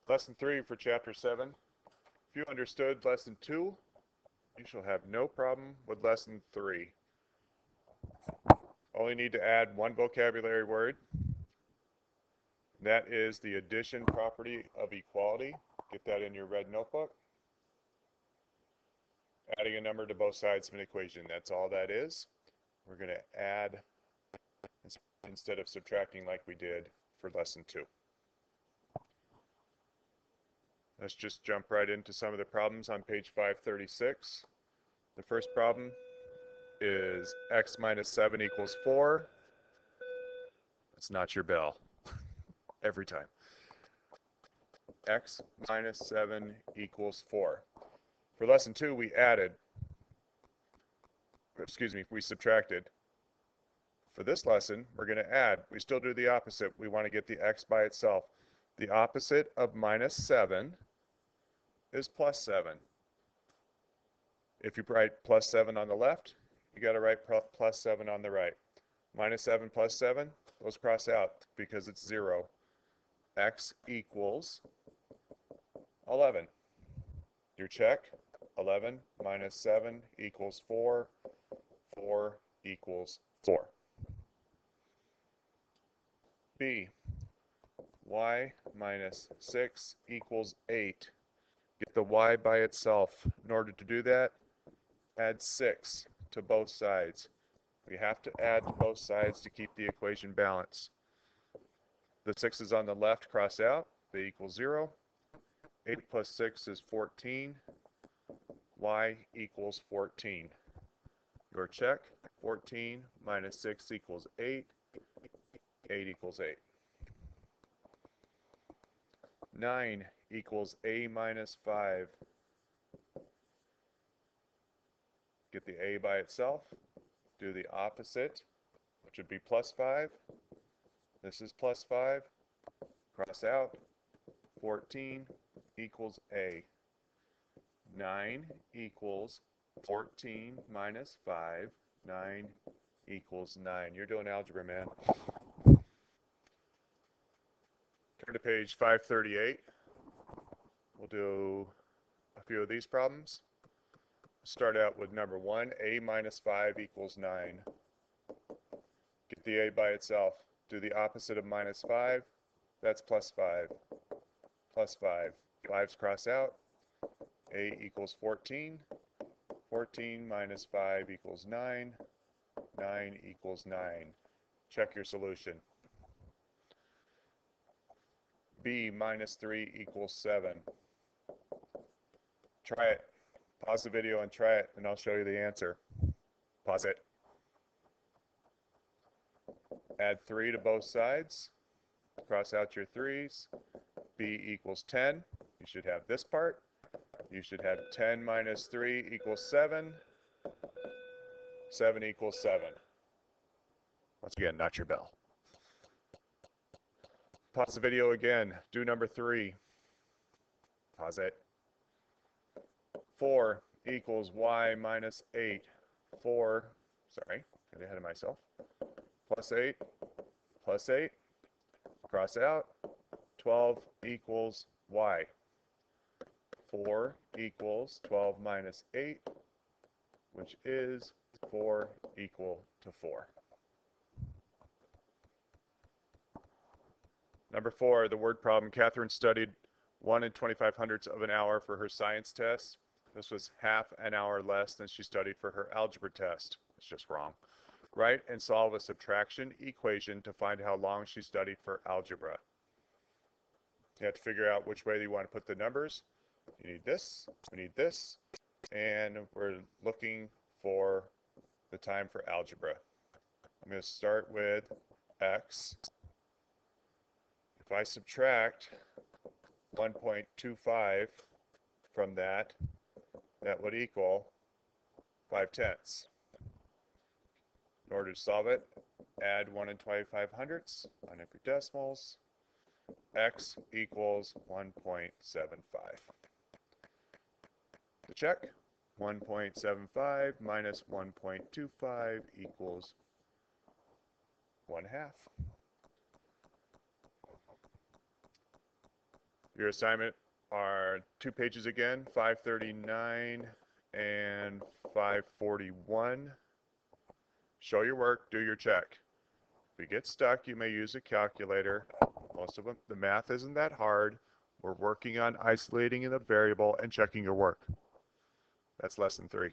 Lesson 3 for Chapter 7. If you understood Lesson 2, you shall have no problem with Lesson 3. Only need to add one vocabulary word. That is the addition property of equality. Get that in your red notebook. Adding a number to both sides of an equation. That's all that is. We're going to add instead of subtracting like we did for Lesson 2. Let's just jump right into some of the problems on page 536. The first problem is x minus 7 equals 4. That's not your bell. Every time. X minus 7 equals 4. For lesson 2, we subtracted. For this lesson, we're going to add. We still do the opposite. We want to get the x by itself. The opposite of minus 7 is plus 7. If you write plus 7 on the left, you got to write plus 7 on the right. Minus 7 plus 7, those cross out because it's 0. X equals 11. Your check, 11 minus 7 equals 4. 4 equals 4. B, y minus 6 equals 8. Get the y by itself. In order to do that, add 6 to both sides. We have to add to both sides to keep the equation balanced. The 6's on the left cross out. They equal 0. 8 plus 6 is 14. Y equals 14. Your check, 14 minus 6 equals 8. 8 equals 8. 9 equals a minus 5. Get the a by itself. Do the opposite, which would be plus 5. This is plus 5. Cross out. 14 equals a. 9 equals 14 minus 5. 9 equals 9. You're doing algebra, man. Turn to page 538. We'll do a few of these problems. Start out with number 1. A minus 5 equals 9. Get the a by itself. Do the opposite of minus 5. That's plus 5. Plus 5. 5's cross out. A equals 14. 14 minus 5 equals 9. 9 equals 9. Check your solution. B minus 3 equals 7. Try it. Pause the video and try it, and I'll show you the answer. Pause it. Add 3 to both sides. Cross out your 3's. B equals 10. You should have this part. You should have 10 minus 3 equals 7. 7 equals 7. Once again, not your bell. Pause the video again. Do number 3. Pause it. 4 equals y minus 8. 4, sorry, got ahead of myself. Plus 8, plus 8. Cross out. 12 equals y. 4 equals 12 minus 8, which is 4 equal to 4. Number 4, the word problem. Catherine studied 1 25/100 of an hour for her science test. This was half an hour less than she studied for her algebra test. It's just wrong. Write and solve a subtraction equation to find how long she studied for algebra. You have to figure out which way you want to put the numbers. You need this, we need this, and we're looking for the time for algebra. I'm going to start with x. If I subtract 1.25 from that, that would equal 5/10. In order to solve it, add 1 25/100 on every decimals. X equals 1.75. To check, 1.75 minus 1.25 equals 1/2. Your assignment are 2 pages again, 539 and 541. Show your work, do your check. If you get stuck, you may use a calculator. Most of them, the math isn't that hard. We're working on isolating the variable and checking your work. That's lesson 3.